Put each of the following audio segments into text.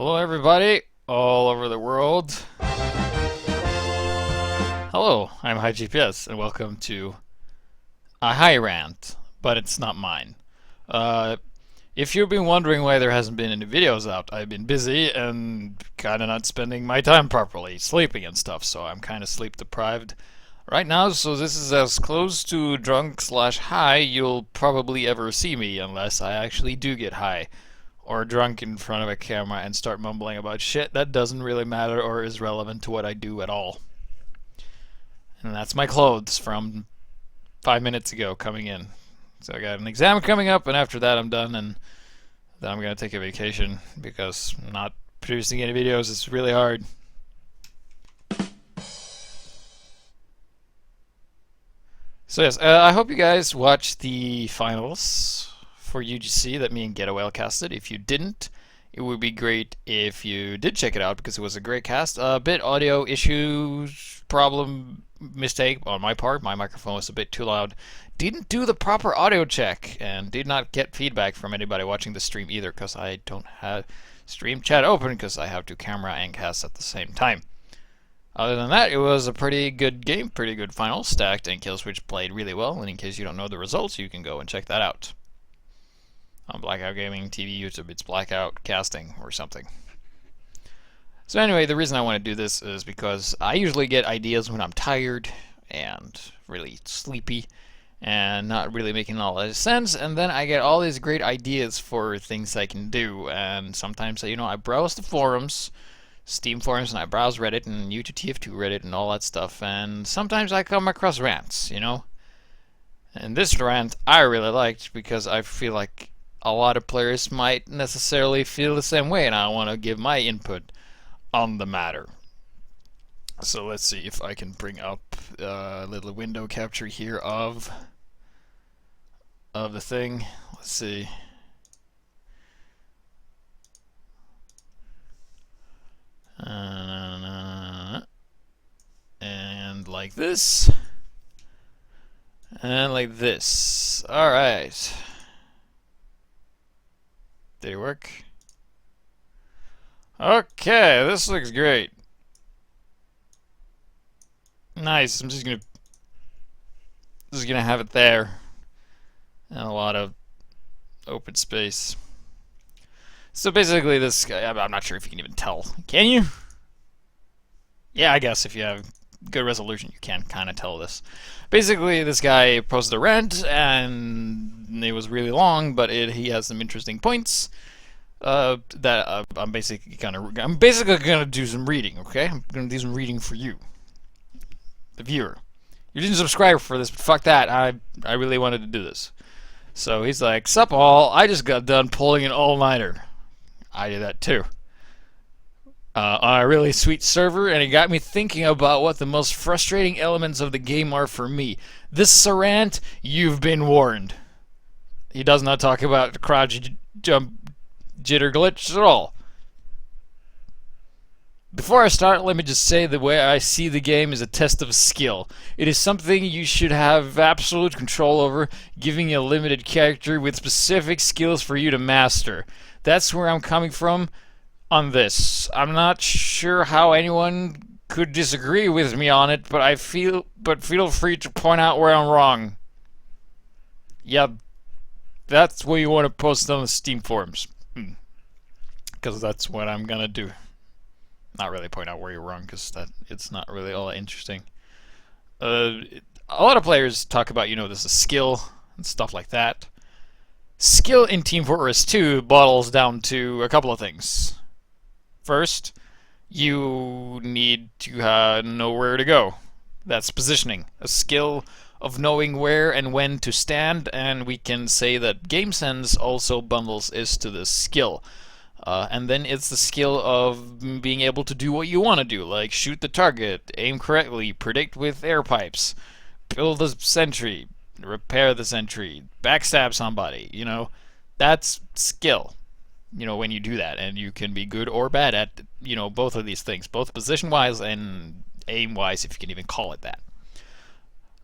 Hello, everybody, all over the world. Hello, I'm High GPS, and welcome to a high rant, but it's not mine. Uh, if you've been wondering why there hasn't been any videos out, I've been busy and kind of not spending my time properly, sleeping and stuff, so I'm kind of sleep deprived right now, so this is as close to drunk slash high you'll probably ever see me, unless I actually do get high or drunk in front of a camera and start mumbling about shit that doesn't really matter or is relevant to what I do at all. And that's my clothes from 5 minutes ago coming in. So I got an exam coming up, and after that I'm done, and then I'm going to take a vacation because not producing any videos is really hard. So yes, I hope you guys watched the finals for UGC that me and Getaway casted. If you didn't, it would be great if you did check it out because it was a great cast. A bit audio issues, problem, mistake on my part. My microphone was a bit too loud. Didn't do the proper audio check and did not get feedback from anybody watching the stream either because I don't have stream chat open because I have to camera and cast at the same time. Other than that, it was a pretty good game, pretty good final. Stacked and Killswitch played really well, and in case you don't know the results, you can go and check that out. On Blackout Gaming TV, YouTube, it's Blackout Casting or something. So anyway, the reason I want to do this is because I usually get ideas when I'm tired and really sleepy and not really making a lot of sense, and then I get all these great ideas for things I can do, and sometimes, I browse the forums, Steam forums, and I browse Reddit and U2TF2 Reddit and all that stuff, and sometimes I come across rants, And this rant I really liked because I feel like a lot of players might necessarily feel the same way, and I want to give my input on the matter. So let's see if I can bring up a little window capture here of the thing. Let's see. And like this. And like this. Alright. Did it work? Okay, this looks great. Nice. I'm just gonna have it there. And a lot of open space. So basically this guy, I'm not sure if you can even tell. Can you? Yeah, I guess if you have good resolution you can kind of tell this. Basically this guy posted a rant and it was really long, but he has some interesting points that I'm basically gonna do some reading, okay? I'm gonna do some reading for you, the viewer. You didn't subscribe for this, but fuck that. I really wanted to do this. So he's like, "Sup all, I just got done pulling an all-nighter." I did that too. On a really sweet server, and it got me thinking about what the most frustrating elements of the game are for me. This is a rant, you've been warned. He does not talk about crouch, jump, jitter glitch at all. Before I start, let me just say the way I see the game is a test of skill. It is something you should have absolute control over, giving a limited character with specific skills for you to master. That's where I'm coming from on this. I'm not sure how anyone could disagree with me on it, but feel free to point out where I'm wrong. Yeah, that's what you want to post on the Steam forums. Because that's what I'm gonna do. Not really point out where you're wrong, because it's not really all that interesting. A lot of players talk about, this is skill and stuff like that. Skill in Team Fortress 2 bottles down to a couple of things. First, you need to know where to go. That's positioning. A skill of knowing where and when to stand, and we can say that game sense also bundles is to this skill. And then it's the skill of being able to do what you want to do, like shoot the target, aim correctly, predict with air pipes, build a sentry, repair the sentry, backstab somebody, that's skill. When you do that, and you can be good or bad at, both of these things, both position-wise and aim-wise, if you can even call it that.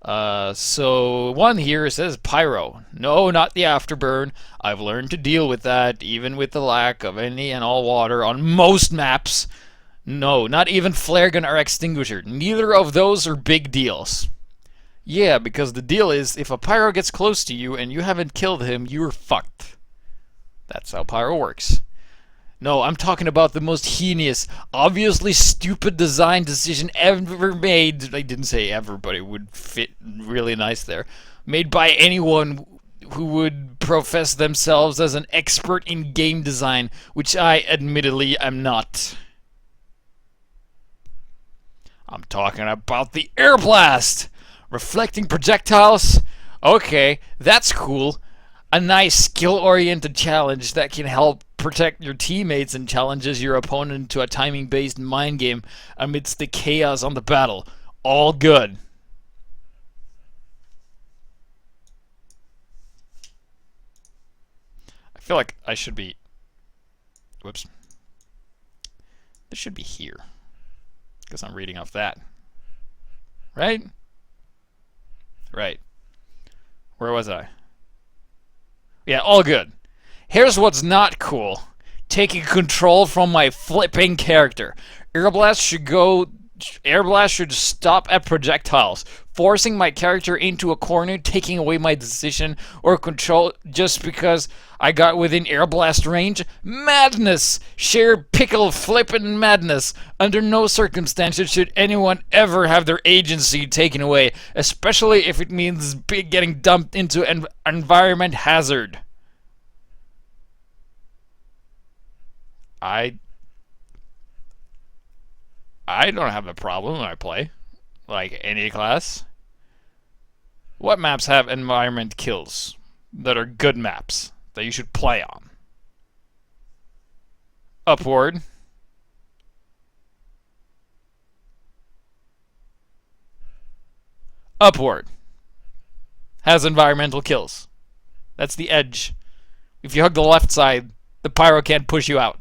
So one here says Pyro. No, not the afterburn. I've learned to deal with that, even with the lack of any and all water on most maps. No, not even flare gun or extinguisher. Neither of those are big deals. Yeah, because the deal is, if a pyro gets close to you and you haven't killed him, you're fucked. That's how pyro works. No, I'm talking about the most heinous, obviously stupid design decision ever made. I didn't say ever, but it would fit really nice there. Made by anyone who would profess themselves as an expert in game design, which I admittedly am not. I'm talking about the airblast! Reflecting projectiles? Okay, that's cool. A nice skill-oriented challenge that can help protect your teammates and challenges your opponent to a timing-based mind game amidst the chaos on the battle. All good. I feel like I should be... Whoops. This should be here. Because I'm reading off that. Right? Right. Where was I? Yeah, all good. Here's what's not cool. Taking control from my flipping character. Airblast should stop at projectiles, forcing my character into a corner, taking away my decision or control just because I got within airblast range. Madness! Sheer pickle flippin' madness. Under no circumstances should anyone ever have their agency taken away, especially if it means getting dumped into an environment hazard. I don't have a problem when I play. Like any class. What maps have environment kills that are good maps that you should play on? Upward. Upward has environmental kills. That's the edge. If you hug the left side, the pyro can't push you out.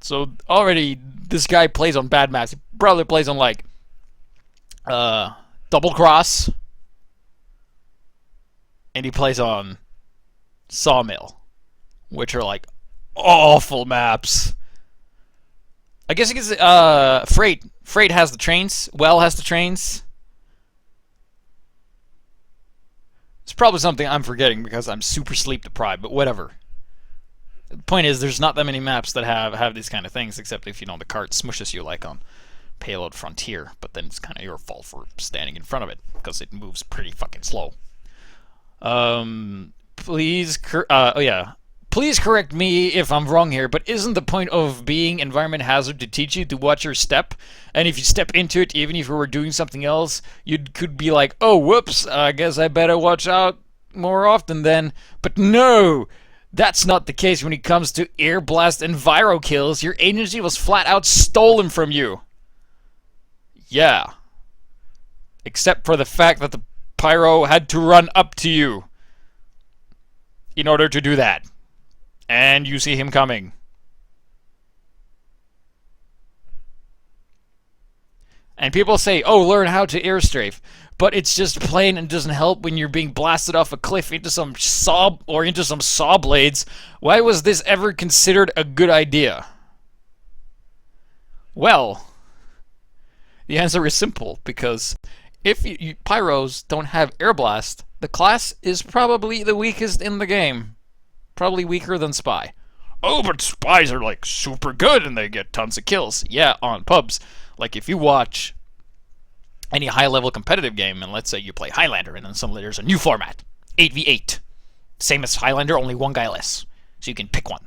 So already this guy plays on bad maps. He probably plays on like Double Cross, and he plays on Sawmill, which are like awful maps. I guess it's Freight. Freight has the trains. Well has the trains. It's probably something I'm forgetting because I'm super sleep deprived, but whatever. The point is, there's not that many maps that have these kind of things, except if, you know, the cart smushes you like on Payload Frontier, but then it's kind of your fault for standing in front of it, because it moves pretty fucking slow. Please correct me if I'm wrong here, but isn't the point of being environment hazard to teach you to watch your step? And if you step into it, even if you were doing something else, you could be like, oh, whoops, I guess I better watch out more often then. But no! That's not the case when it comes to air blast and Viro kills. Your agency was flat out stolen from you. Yeah. Except for the fact that the pyro had to run up to you in order to do that. And you see him coming. And people say, oh, learn how to airstrafe. But it's just plain and doesn't help when you're being blasted off a cliff into some saw blades. Why was this ever considered a good idea? Well, the answer is simple, because if pyros don't have air blast, the class is probably the weakest in the game. Probably weaker than Spy. Oh, but Spies are like super good and they get tons of kills. Yeah, on pubs. Like if you watch any high-level competitive game, and let's say you play Highlander, and then suddenly there's a new format, 8v8. Same as Highlander, only one guy less. So you can pick one.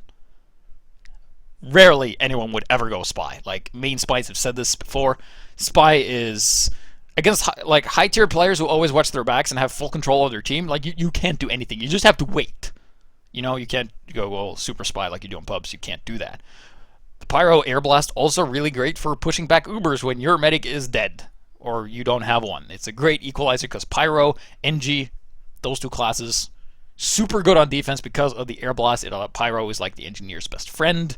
Rarely anyone would ever go Spy. Like, main Spies have said this before. Spy is... against high-tier players who always watch their backs and have full control of their team, like, you can't do anything. You just have to wait. You know, you can't go, well, super Spy like you do in pubs. You can't do that. The Pyro Air Blast also really great for pushing back Ubers when your medic is dead. Or you don't have one. It's a great equalizer because Pyro, NG, those two classes, super good on defense because of the Air Blast. Pyro is like the engineer's best friend.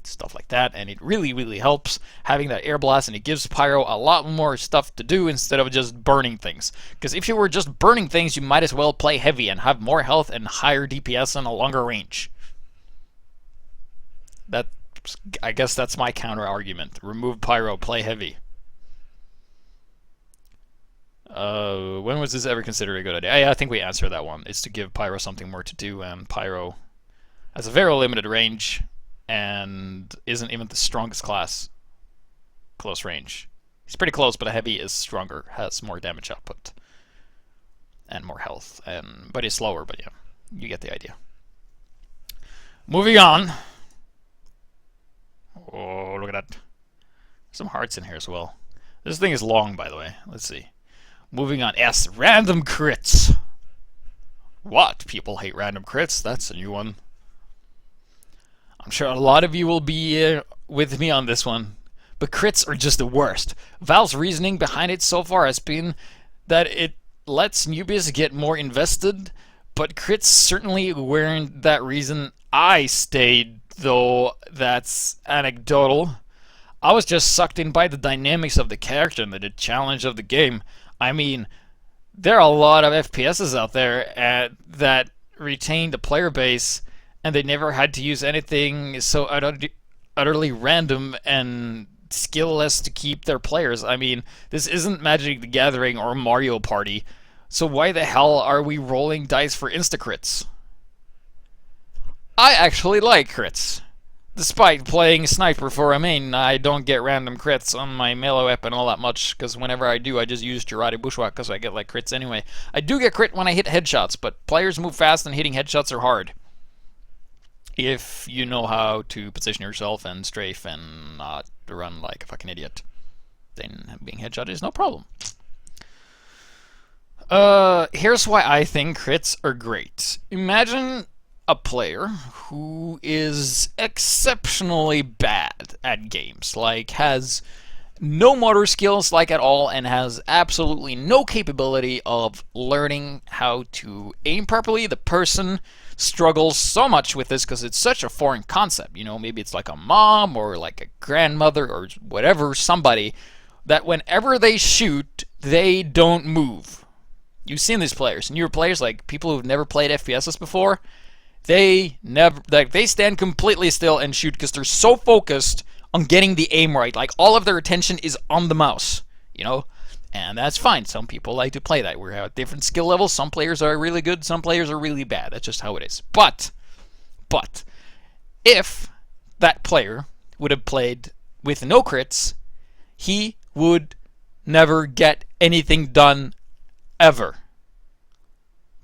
stuff like that, and it really helps having that air blast, and it gives Pyro a lot more stuff to do instead of just burning things. Because if you were just burning things, you might as well play heavy and have more health and higher DPS and a longer range. That, I guess that's my counter argument. Remove Pyro, play heavy. When was this ever considered a good idea? I think we answered that one. It's to give Pyro something more to do, and Pyro has a very limited range and isn't even the strongest class close range. He's pretty close, but a heavy is stronger, has more damage output and more health, but he's slower, but yeah, you get the idea. Moving on. Oh, look at that. Some hearts in here as well. This thing is long, by the way. Let's see. Moving on. S. Random crits. What? People hate random crits? That's a new one. I'm sure a lot of you will be with me on this one. But crits are just the worst. Valve's reasoning behind it so far has been that it lets newbies get more invested, but crits certainly weren't that reason I stayed, though that's anecdotal. I was just sucked in by the dynamics of the character and the challenge of the game. I mean, there are a lot of FPSs out there that retain the player base, and they never had to use anything so utterly random and skillless to keep their players. I mean, this isn't Magic the Gathering or Mario Party, so why the hell are we rolling dice for insta-crits? I actually like crits. Despite playing Sniper for a main, I don't get random crits on my melee weapon all that much, because whenever I do, I just use Jarate Bushwhack, because I get like crits anyway. I do get crit when I hit headshots, but players move fast and hitting headshots are hard. If you know how to position yourself and strafe and not run like a fucking idiot, then being headshot is no problem. Here's why I think crits are great. Imagine a player who is exceptionally bad at games, like has no motor skills like at all, and has absolutely no capability of learning how to aim properly. The person struggles so much with this because it's such a foreign concept. You know, maybe it's like a mom or like a grandmother or whatever, somebody that whenever they shoot, they don't move. You've seen these players, newer players, like people who've never played FPSs before. They stand completely still and shoot because they're so focused on getting the aim right. Like, all of their attention is on the mouse, you know? And that's fine. Some people like to play that. We have different skill levels. Some players are really good. Some players are really bad. That's just how it is. But, if that player would have played with no crits, he would never get anything done ever.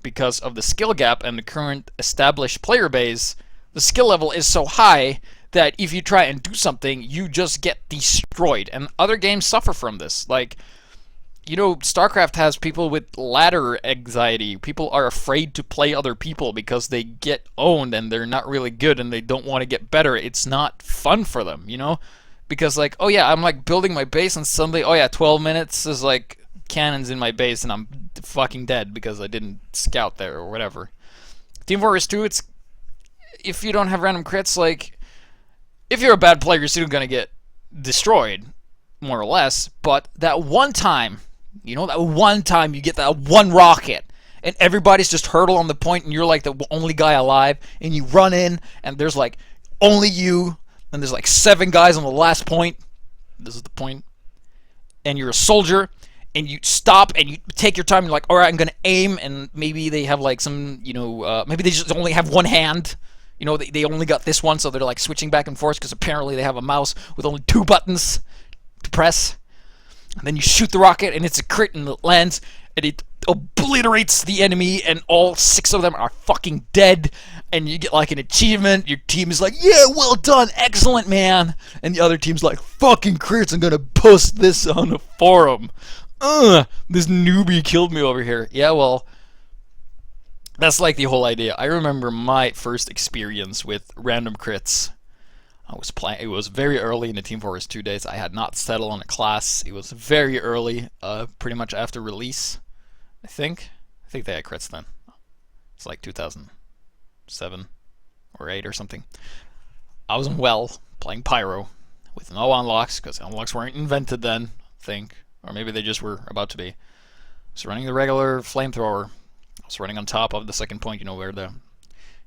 Because of the skill gap and the current established player base, the skill level is so high that if you try and do something, you just get destroyed. And other games suffer from this. Like, you know, StarCraft has people with ladder anxiety. People are afraid to play other people because they get owned and they're not really good and they don't want to get better. It's not fun for them, you know? Because, like, oh yeah, I'm like building my base and suddenly, oh yeah, 12 minutes is like cannons in my base and I'm fucking dead because I didn't scout there or whatever. Team Fortress 2, it's, if you don't have random crits, like, if you're a bad player, you're still gonna get destroyed, more or less, but that one time, you know, that one time you get that one rocket and everybody's just hurtle on the point and you're like the only guy alive and you run in and there's like only you and there's like 7 guys on the last point, this is the point, and you're a soldier and you stop and you take your time, you're like, alright, I'm gonna aim, and maybe they have like some, you know, maybe they just only have one hand, you know, they only got this one, so they're like switching back and forth because apparently they have a mouse with only 2 buttons to press. And then you shoot the rocket and it's a crit and it lands and it obliterates the enemy and all 6 of them are fucking dead, and you get like an achievement. Your team is like, yeah, well done, excellent, man, and the other team's like, fucking crits, I'm gonna post this on a forum. This newbie killed me over here. Yeah, well, that's like the whole idea. I remember my first experience with random crits. I was playing. It was very early in the Team Fortress 2 days. I had not settled on a class. It was very early, pretty much after release. I think they had crits then. It's like 2007 or 8 or something. I was in well, playing Pyro with no unlocks, because unlocks weren't invented then, I think. Or maybe they just were about to be. So running the regular flamethrower. I was running on top of the second point, you know, where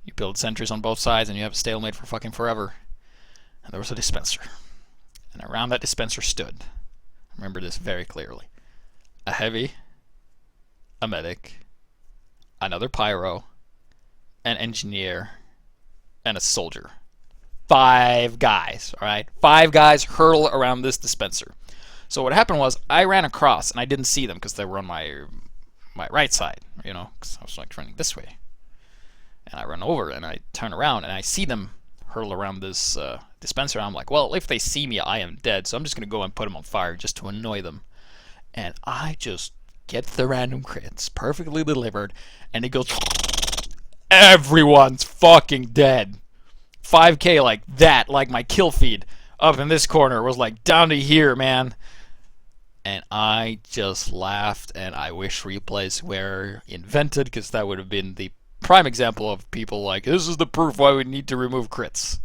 you build sentries on both sides and you have a stalemate for fucking forever. And there was a dispenser. And around that dispenser stood, I remember this very clearly, a heavy, a medic, another pyro, an engineer, and a soldier. 5 guys, alright? 5 guys hurtle around this dispenser. So what happened was, I ran across, and I didn't see them because they were on my right side, you know, because I was like running this way. And I run over, and I turn around, and I see them hurtle around this dispenser. I'm like, well, if they see me, I am dead, so I'm just going to go and put them on fire just to annoy them. And I just get the random crits, perfectly delivered, and it goes, everyone's fucking dead. 5k like that, like my kill feed up in this corner was like down to here, man. And I just laughed, and I wish replays were invented, because that would have been the prime example of people like, this is the proof why we need to remove crits.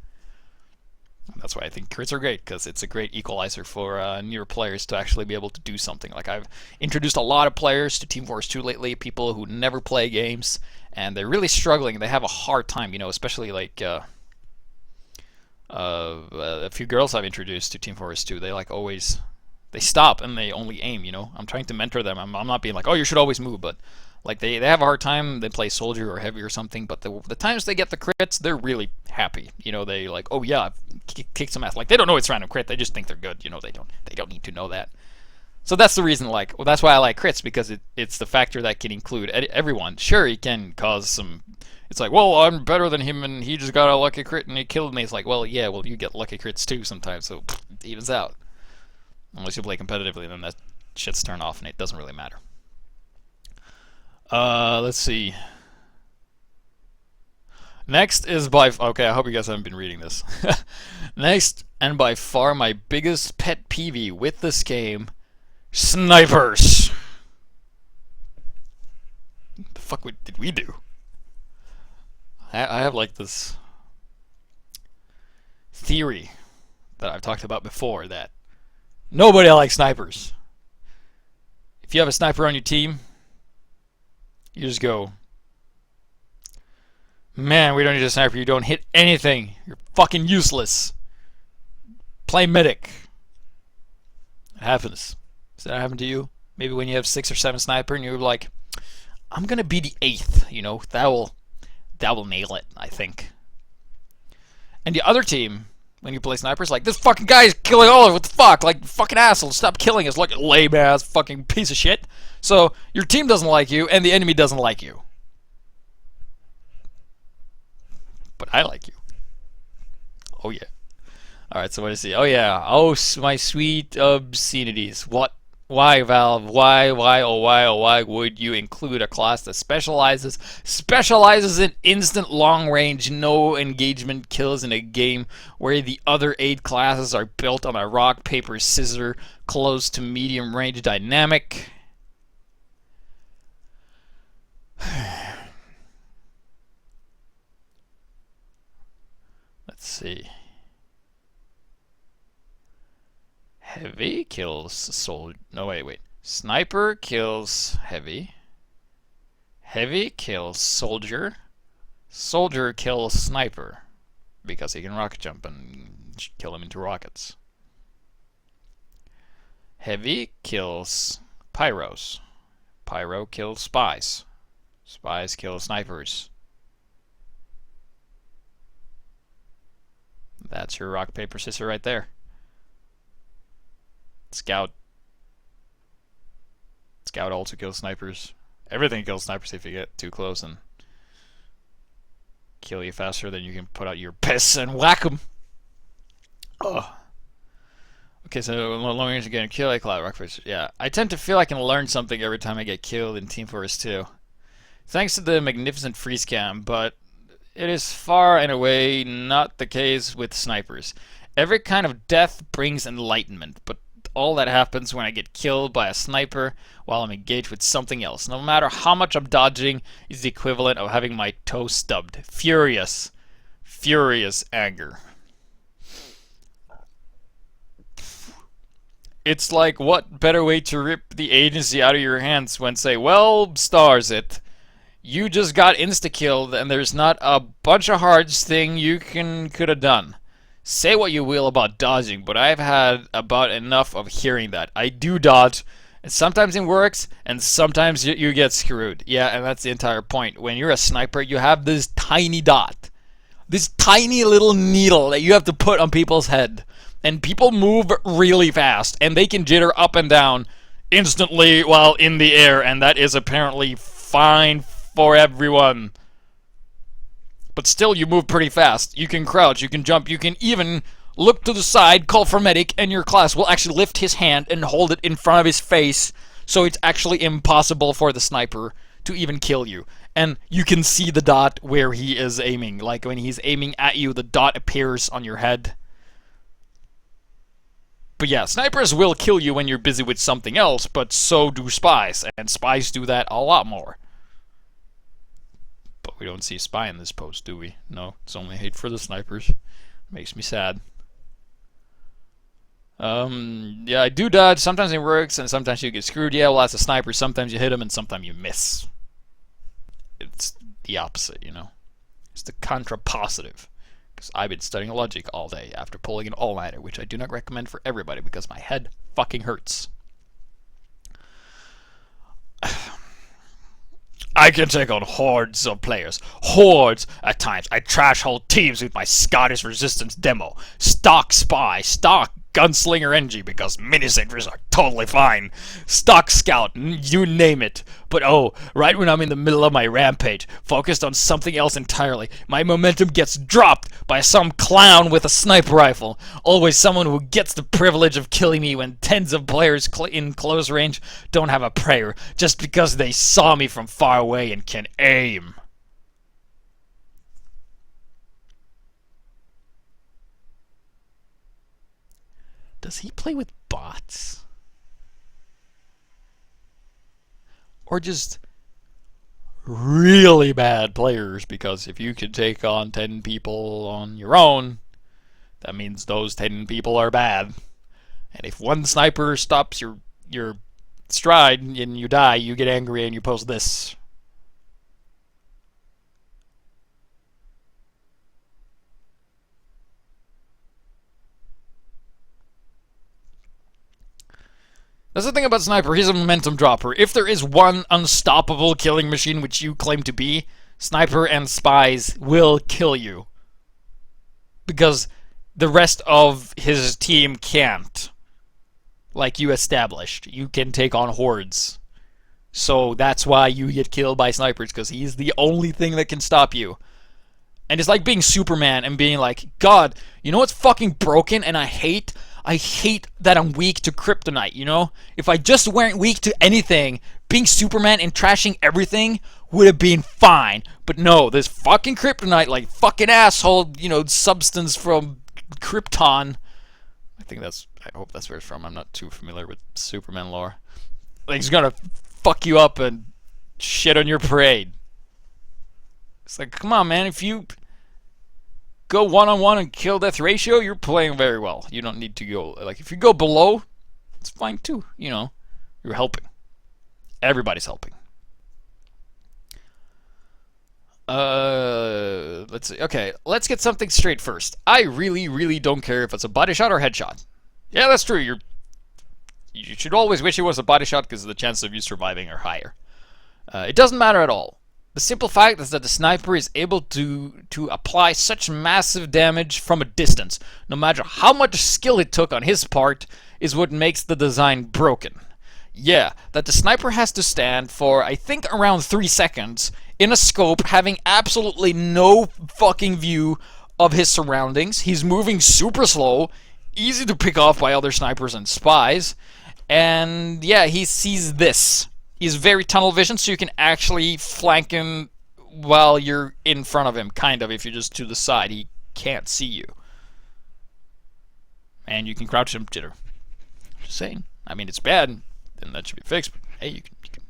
And that's why I think crits are great, because it's a great equalizer for newer players to actually be able to do something. Like, I've introduced a lot of players to Team Fortress 2 lately, people who never play games, and they're really struggling. They have a hard time, you know, especially like a few girls I've introduced to Team Fortress 2. They like always, they stop and they only aim, you know. I'm trying to mentor them. I'm not being like, oh, you should always move, but like they have a hard time. They play soldier or heavy or something, but the times they get the crits, they're really happy. You know, they like, oh yeah, I've kicked some ass. Like, they don't know it's random crit. They just think they're good. You know, they don't need to know that. So that's the reason, like, well, that's why I like crits, because it's the factor that can include everyone. Sure, it can cause some. It's like, well, I'm better than him, and he just got a lucky crit and he killed me. It's like, well, yeah, well, you get lucky crits too sometimes, so it evens out. Unless you play competitively, then that shit's turned off, and it doesn't really matter. Let's see. Next is okay, I hope you guys haven't been reading this. Next, and by far my biggest pet peeve with this game, snipers. What the fuck did we do? I have like this theory that I've talked about before, that nobody likes snipers. If you have a sniper on your team, you just go, man, we don't need a sniper. You don't hit anything. You're fucking useless. Play medic. It happens. Does that happen to you? Maybe when you have 6 or 7 sniper and you're like, I'm gonna be the 8th, you know, that will nail it, I think. And the other team, when you play snipers, like, this fucking guy is killing all of us, what the fuck? Like, fucking asshole, stop killing us, like a lame ass fucking piece of shit. So, your team doesn't like you, and the enemy doesn't like you. But I like you. Oh yeah. Alright, so what is he? Oh yeah. Oh, my sweet obscenities. What? Why, Valve? Why, oh why would you include a class that specializes in instant long-range, no-engagement kills in a game where the other 8 classes are built on a rock, paper, scissor, close to medium-range dynamic? Let's see. Heavy kills soldier. No, wait. Sniper kills heavy. Heavy kills soldier. Soldier kills sniper, because he can rocket jump and kill him into rockets. Heavy kills pyros. Pyro kills spies. Spies kill snipers. That's your rock, paper, scissors right there. Scout also kills snipers. Everything kills snipers if you get too close and kill you faster than you can put out your piss and whack them. Oh. Okay, so long range again, kill a cloud rock fish. Yeah, I tend to feel I can learn something every time I get killed in Team Fortress 2. Thanks to the magnificent freeze cam, but it is far and away not the case with snipers. Every kind of death brings enlightenment, but all that happens when I get killed by a sniper while I'm engaged with something else. No matter how much I'm dodging is the equivalent of having my toe stubbed. Furious anger. It's like, what better way to rip the agency out of your hands when say, well, stars it. You just got insta-killed and there's not a bunch of hearts thing you could have done. Say what you will about dodging, but I've had about enough of hearing that. I do dodge, and sometimes it works, and sometimes you get screwed. Yeah, and that's the entire point. When you're a sniper, you have this tiny dot. This tiny little needle that you have to put on people's head. And people move really fast, and they can jitter up and down instantly while in the air, and that is apparently fine for everyone. But still, you move pretty fast. You can crouch, you can jump, you can even look to the side, call for medic, and your class will actually lift his hand and hold it in front of his face, so it's actually impossible for the sniper to even kill you. And you can see the dot where he is aiming. Like when he's aiming at you, the dot appears on your head. But yeah, snipers will kill you when you're busy with something else, but so do spies, and spies do that a lot more. But we don't see a spy in this post, do we? No, it's only hate for the snipers. Makes me sad. Yeah, I do dodge. Sometimes it works, and sometimes you get screwed. Yeah, well, as a sniper, sometimes you hit him, and sometimes you miss. It's the opposite, you know? It's the contrapositive. Because I've been studying logic all day after pulling an all-nighter, which I do not recommend for everybody because my head fucking hurts. I can take on hordes of players. Hordes at times. I trash whole teams with my Scottish Resistance demo. Stock Spy, stock Gunslinger NG because minisentries are totally fine. Stock Scout, you name it. But oh, right when I'm in the middle of my rampage, focused on something else entirely, my momentum gets dropped by some clown with a sniper rifle. Always someone who gets the privilege of killing me when tens of players in close range don't have a prayer, just because they saw me from far away and can aim. Does he play with bots? Or just really bad players? Because if you can take on 10 people on your own, that means those 10 people are bad. And if one sniper stops your stride and you die, you get angry and you post this. That's the thing about Sniper, he's a momentum dropper. If there is one unstoppable killing machine which you claim to be, Sniper and Spies will kill you. Because the rest of his team can't. Like you established. You can take on hordes. So that's why you get killed by Snipers, because he's the only thing that can stop you. And it's like being Superman and being like, God, you know what's fucking broken and I hate that I'm weak to kryptonite, you know? If I just weren't weak to anything, being Superman and trashing everything would have been fine. But no, this fucking kryptonite, like fucking asshole, you know, substance from Krypton. I hope that's where it's from. I'm not too familiar with Superman lore. Like, he's gonna fuck you up and shit on your parade. It's like, come on, man, if you go one-on-one and kill death ratio, you're playing very well. You don't need to go, like, if you go below, it's fine too, you know. You're helping. Everybody's helping. Let's see. Okay, let's get something straight first. I really, really don't care if it's a body shot or headshot. Yeah, that's true. You should always wish it was a body shot because the chances of you surviving are higher. It doesn't matter at all. The simple fact is that the sniper is able to apply such massive damage from a distance, no matter how much skill it took on his part, is what makes the design broken. Yeah, that the sniper has to stand for, I think, around 3 seconds in a scope, having absolutely no fucking view of his surroundings. He's moving super slow, easy to pick off by other snipers and spies, and yeah, he sees this. He's very tunnel vision, so you can actually flank him while you're in front of him, kind of. If you're just to the side, he can't see you. And you can crouch him jitter. Just saying. I mean, it's bad, then that should be fixed, but hey, you can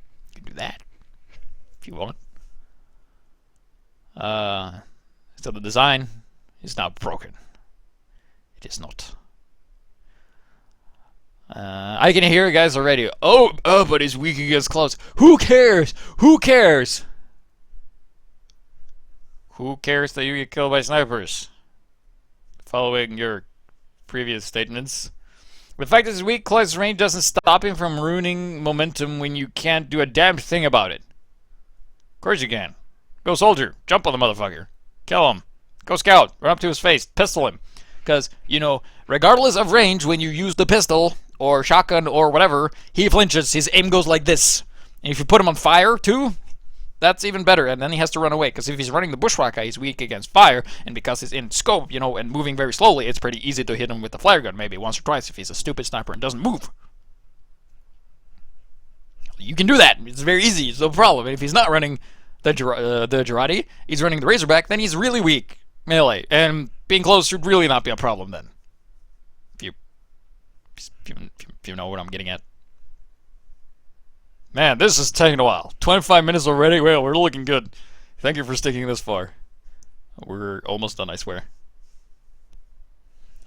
do that if you want. So the design is not broken. It is not. I can hear guys already. Oh, but he's weak against close. Who cares? Who cares? Who cares that you get killed by snipers? Following your previous statements. The fact that his weak close range doesn't stop him from ruining momentum when you can't do a damn thing about it. Of course you can. Go soldier. Jump on the motherfucker. Kill him. Go scout. Run up to his face. Pistol him. Because, you know, regardless of range, when you use the pistol or shotgun or whatever, he flinches. His aim goes like this. And if you put him on fire, too, that's even better. And then he has to run away. Because if he's running the bushwhacker, he's weak against fire. And because he's in scope, you know, and moving very slowly, it's pretty easy to hit him with the flare gun. Maybe once or twice if he's a stupid sniper and doesn't move. You can do that. It's very easy. It's no problem. And if he's not running the Girardi, he's running the Razorback, then he's really weak melee. And being close should really not be a problem then. If you know what I'm getting at. Man, this is taking a while. 25 minutes already? Well, we're looking good. Thank you for sticking this far. We're almost done, I swear.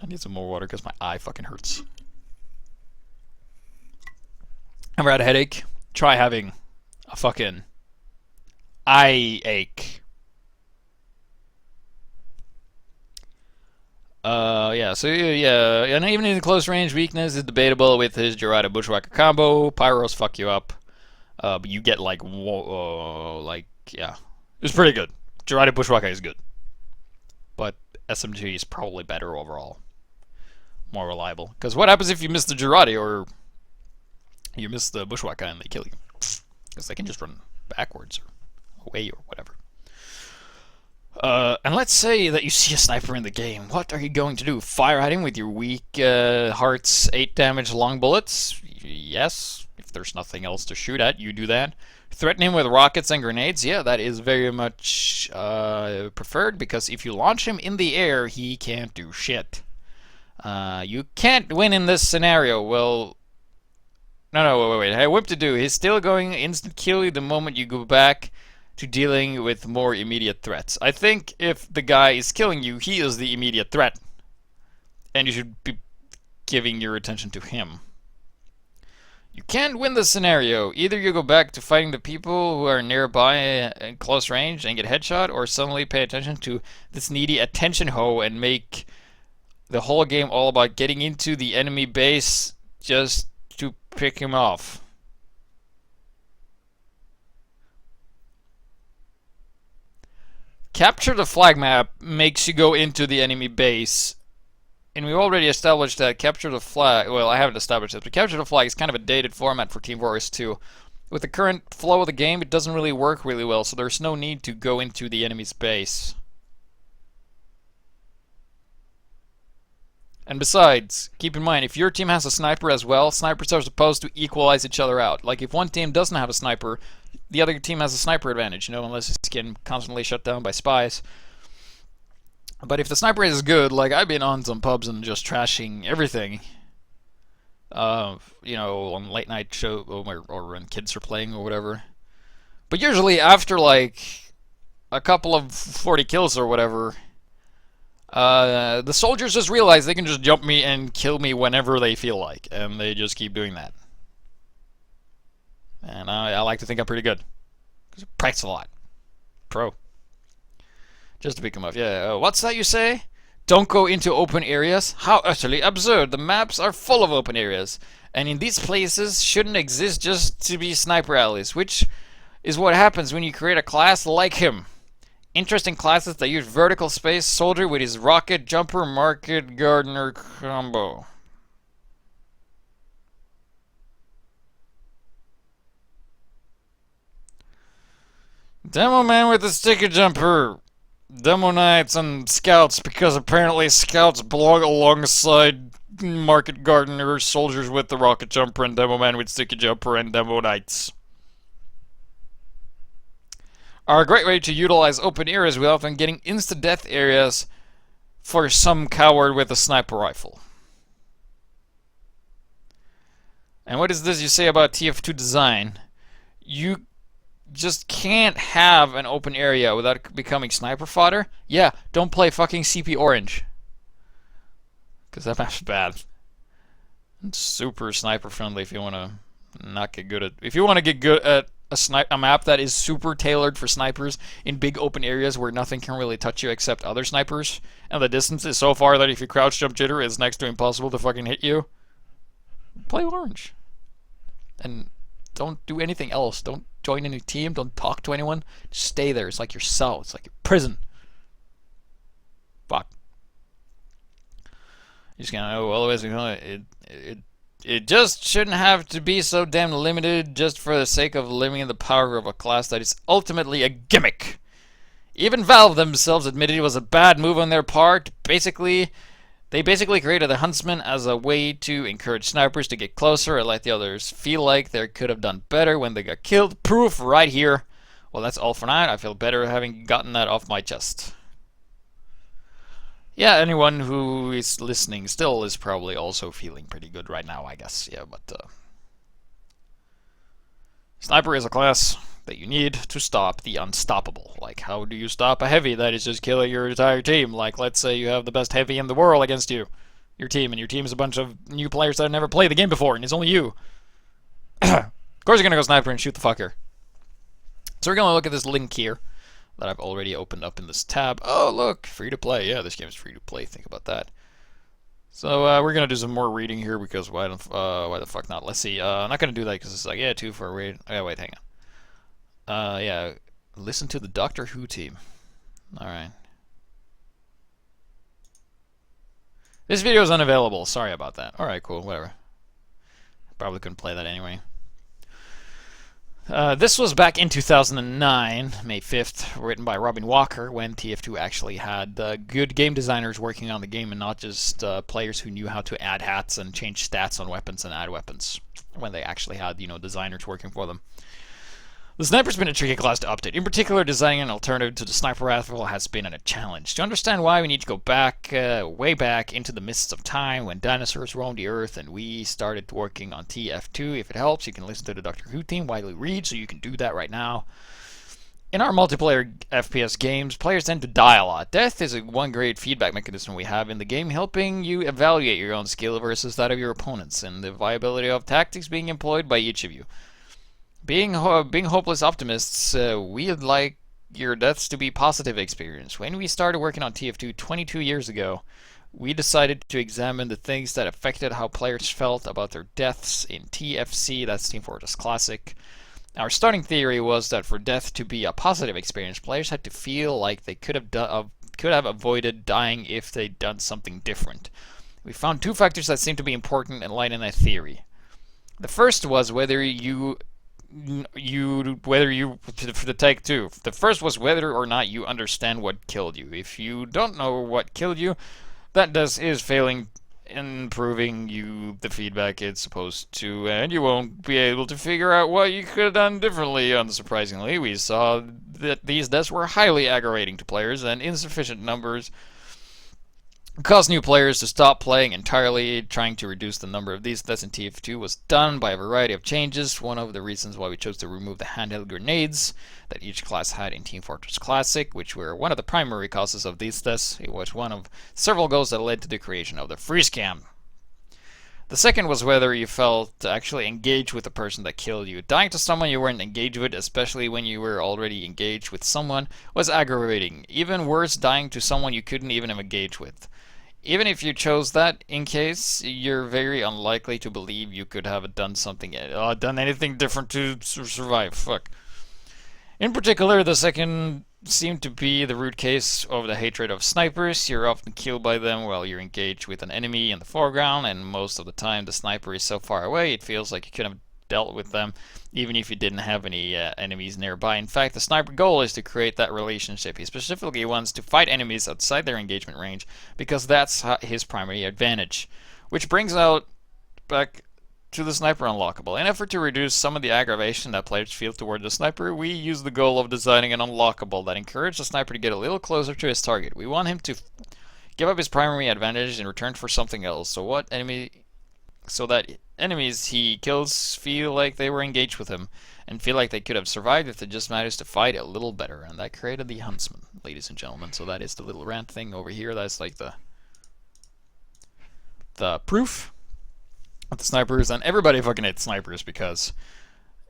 I need some more water because my eye fucking hurts. Ever had a headache? Try having a fucking eye ache. Yeah, and even in the close range, weakness is debatable with his Girardi Bushwhacker combo. Pyros fuck you up. But you get yeah. It's pretty good. Girardi Bushwhacker is good. But SMG is probably better overall. More reliable. Because what happens if you miss the Girardi or you miss the Bushwhacker and they kill you? Because they can just run backwards or away or whatever. And let's say that you see a sniper in the game. What are you going to do? Fire at him with your weak hearts 8 damage long bullets? Yes. If there's nothing else to shoot at, you do that. Threaten him with rockets and grenades? Yeah, that is very much preferred, because if you launch him in the air, he can't do shit. You can't win in this scenario. Well, no, wait. Hey, what to do? He's still going instant kill you the moment you go back to dealing with more immediate threats. I think if the guy is killing you, he is the immediate threat. And you should be giving your attention to him. You can't win this scenario. Either you go back to fighting the people who are nearby in close range and get headshot, or suddenly pay attention to this needy attention hoe and make the whole game all about getting into the enemy base just to pick him off. Capture the flag map makes you go into the enemy base. And we've already established that capture the flag... Well, I haven't established this, but capture the flag is kind of a dated format for Team Fortress 2. With the current flow of the game, it doesn't really work really well, so there's no need to go into the enemy's base. And besides, keep in mind, if your team has a sniper as well, snipers are supposed to equalize each other out. Like, if one team doesn't have a sniper, the other team has a sniper advantage, you know, unless it's getting constantly shut down by spies. But if the sniper is good, like, I've been on some pubs and just trashing everything. You know, on late night show, or when kids are playing or whatever. But usually after, like, a couple of 40 kills or whatever, the soldiers just realize they can just jump me and kill me whenever they feel like. And they just keep doing that. And I like to think I'm pretty good. Because I practice a lot. Pro. Just to pick them up. Yeah, what's that you say? Don't go into open areas? How utterly absurd. The maps are full of open areas. And in these places shouldn't exist just to be sniper alleys. Which is what happens when you create a class like him. Interesting classes that use vertical space soldier with his rocket jumper market gardener combo. Demo man with the sticker jumper. Demo Knights and Scouts, because apparently Scouts belong alongside Market Gardener, Soldiers with the Rocket Jumper, and Demo Man with Sticky Jumper, and Demo Knights. Are a great way to utilize open areas without them getting insta-death areas for some coward with a sniper rifle. And what is this you say about TF2 design? You just can't have an open area without becoming sniper fodder. Yeah, don't play fucking CP Orange. Because that map's bad. It's super sniper friendly if you want to not get good at. If you want to get good at a map that is super tailored for snipers in big open areas where nothing can really touch you except other snipers, and the distance is so far that if you crouch jump jitter, it's next to impossible to fucking hit you. Play orange, and don't do anything else. Don't join any team. Don't talk to anyone. Just stay there. It's like your cell. It's like your prison. Fuck. You just gotta know all the ways it just shouldn't have to be so damn limited just for the sake of limiting the power of a class that is ultimately a gimmick. Even Valve themselves admitted it was a bad move on their part. They basically created the Huntsman as a way to encourage snipers to get closer and let the others feel like they could have done better when they got killed. Proof right here. Well, that's all for now. I feel better having gotten that off my chest. Yeah, anyone who is listening still is probably also feeling pretty good right now, I guess. Yeah, but Sniper is a class that you need to stop the unstoppable. Like, how do you stop a heavy that is just killing your entire team? Like, let's say you have the best heavy in the world against you, your team, and your team is a bunch of new players that have never played the game before, and it's only you. Of course you're gonna go sniper and shoot the fucker. So we're gonna look at this link here that I've already opened up in this tab. Oh, look, free to play. Yeah, this game is free to play. Think about that. So we're gonna do some more reading here because why the fuck not? Let's see. I'm not gonna do that because it's like, yeah, 2 for a raid. Oh, wait, hang on. Yeah, listen to the Doctor Who team. All right. This video is unavailable. Sorry about that. All right, cool. Whatever. Probably couldn't play that anyway. This was back in 2009, May 5th, written by Robin Walker, when TF2 actually had good game designers working on the game and not just players who knew how to add hats and change stats on weapons and add weapons. When they actually had, designers working for them. The sniper's been a tricky class to update. In particular, designing an alternative to the sniper rifle has been a challenge. To understand why, we need to go back, way back into the mists of time when dinosaurs roamed the earth and we started working on TF2. If it helps, you can listen to the Doctor Who team widely read, so you can do that right now. In our multiplayer FPS games, players tend to die a lot. Death is one great feedback mechanism we have in the game, helping you evaluate your own skill versus that of your opponents, and the viability of tactics being employed by each of you. Being hopeless optimists, we'd like your deaths to be positive experience. When we started working on TF2 22 years ago, we decided to examine the things that affected how players felt about their deaths in TFC, that's Team Fortress Classic. Our starting theory was that for death to be a positive experience, players had to feel like they could have avoided dying if they'd done something different. We found 2 factors that seemed to be important and light in that theory. The first was for the take 2. The first was whether or not you understand what killed you. If you don't know what killed you, that is failing in proving you the feedback it's supposed to, and you won't be able to figure out what you could have done differently. Unsurprisingly, we saw that these deaths were highly aggravating to players, and insufficient numbers caused new players to stop playing entirely. Trying to reduce the number of these deaths in TF2 was done by a variety of changes. One of the reasons why we chose to remove the handheld grenades that each class had in Team Fortress Classic, which were one of the primary causes of these deaths. It was one of several goals that led to the creation of the freeze cam. The second was whether you felt actually engaged with the person that killed you. Dying to someone you weren't engaged with, especially when you were already engaged with someone, was aggravating. Even worse, dying to someone you couldn't even engage with. Even if you chose that in case, you're very unlikely to believe you could have done anything different to survive. Fuck. In particular, the second seemed to be the root case of the hatred of snipers. You're often killed by them while you're engaged with an enemy in the foreground, and most of the time the sniper is so far away it feels like you could have dealt with them even if you didn't have any enemies nearby. In fact, the sniper goal is to create that relationship. He specifically wants to fight enemies outside their engagement range because that's his primary advantage. Which brings out back to the sniper unlockable. In an effort to reduce some of the aggravation that players feel toward the sniper, we use the goal of designing an unlockable that encourages the sniper to get a little closer to his target. We want him to give up his primary advantage in return for something else, so that enemies he kills feel like they were engaged with him and feel like they could have survived if they just managed to fight a little better. And that created the Huntsman, ladies and gentlemen. So that is the little rant thing over here. That's like the proof. with the snipers, and everybody fucking hates snipers because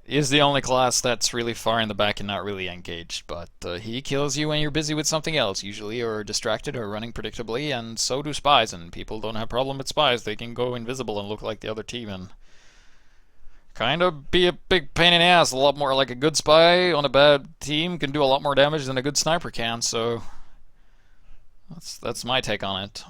he's the only class that's really far in the back and not really engaged. But he kills you when you're busy with something else, usually, or distracted or running predictably, and so do spies, and people don't have a problem with spies. They can go invisible and look like the other team and kind of be a big pain in the ass. A lot more like a good spy on a bad team can do a lot more damage than a good sniper can, so that's my take on it.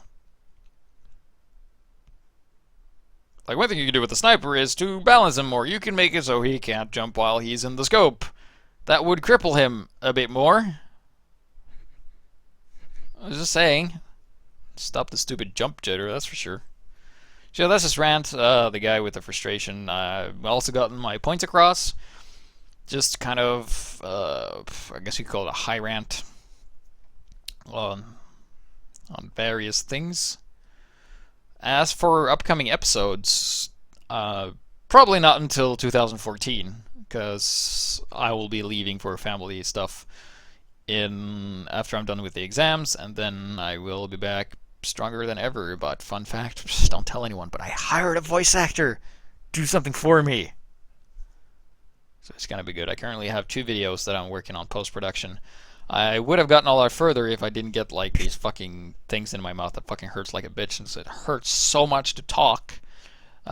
Like, one thing you can do with the sniper is to balance him more. You can make it so he can't jump while he's in the scope. That would cripple him a bit more. I was just saying. Stop the stupid jump jitter, that's for sure. So that's just Rant, the guy with the frustration. I've also gotten my points across. Just kind of, I guess you could call it a high rant on various things. As for upcoming episodes, probably not until 2014, because I will be leaving for family stuff after I'm done with the exams, and then I will be back stronger than ever. But fun fact, just don't tell anyone, but I hired a voice actor do something for me. So it's gonna be good. I currently have 2 videos that I'm working on post-production. I would have gotten a lot further if I didn't get like these fucking things in my mouth that fucking hurts like a bitch, and so it hurts so much to talk,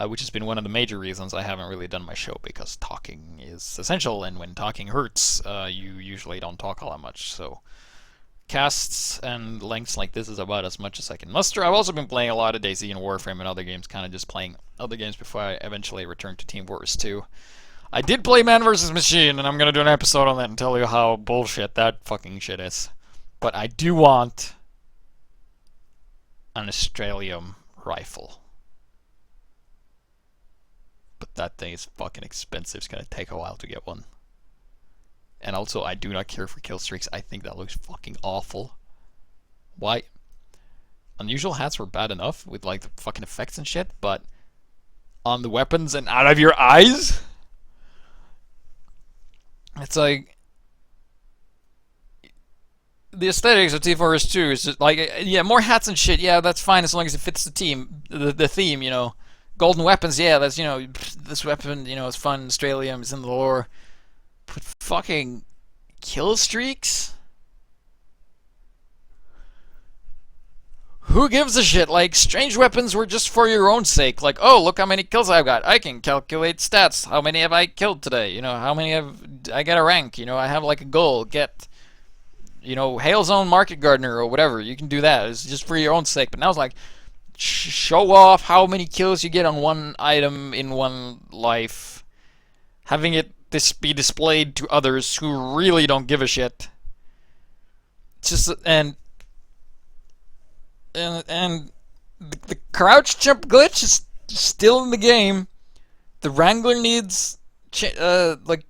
which has been one of the major reasons I haven't really done my show, because talking is essential, and when talking hurts, you usually don't talk all that much. So casts and lengths like this is about as much as I can muster. I've also been playing a lot of DayZ and Warframe and other games, kind of just playing other games before I eventually return to Team Wars 2. I did play Man vs. Machine, and I'm going to do an episode on that and tell you how bullshit that fucking shit is. But I do want an Australium rifle. But that thing is fucking expensive. It's going to take a while to get one. And also, I do not care for kill streaks. I think that looks fucking awful. Why? Unusual hats were bad enough with like the fucking effects and shit, but on the weapons and out of your eyes? It's like the aesthetics of T4S2 is just like, yeah, more hats and shit. Yeah, that's fine as long as it fits the team, the theme. You know, golden weapons. Yeah, that's, you know, this weapon, you know, is fun. Australium is in the lore. But fucking kill streaks. Who gives a shit? Like, strange weapons were just for your own sake. Like, oh, look how many kills I've got. I can calculate stats. How many have I killed today? You know, how many have I get a rank? You know, I have like a goal. Get, you know, Hail Zone Market Gardener or whatever. You can do that. It's just for your own sake. But now it's like, show off how many kills you get on one item in one life. Having it be displayed to others who really don't give a shit. Just, and the crouch jump glitch is still in the game. The Wrangler needs like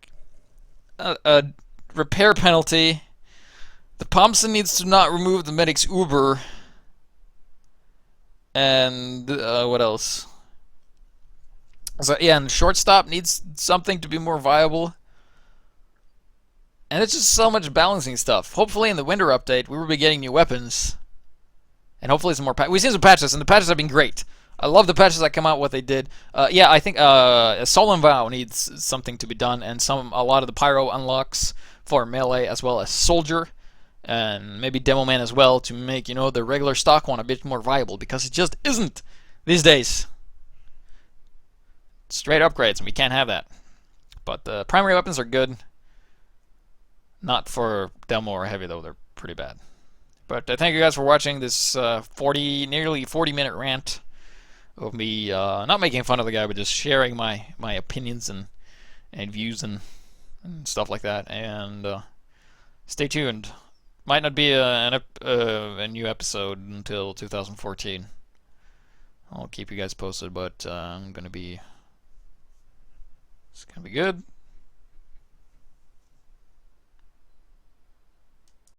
a repair penalty. The Thompson needs to not remove the medic's Uber. And what else? So yeah, and shortstop needs something to be more viable. And it's just so much balancing stuff. Hopefully in the winter update we will be getting new weapons. And hopefully some more we've seen some patches, and the patches have been great. I love the patches that come out, what they did. Yeah, I think Solemn Vow needs something to be done, and a lot of the Pyro unlocks for Melee as well as Soldier, and maybe Demo Man as well, to make, you know, the regular stock one a bit more viable, because it just isn't these days. Straight upgrades, and we can't have that. But the primary weapons are good. Not for Demo or Heavy, though. They're pretty bad. But thank you guys for watching this nearly 40-minute rant of me not making fun of the guy, but just sharing my opinions and views and stuff like that. And stay tuned. Might not be a new episode until 2014. I'll keep you guys posted, but it's gonna be good.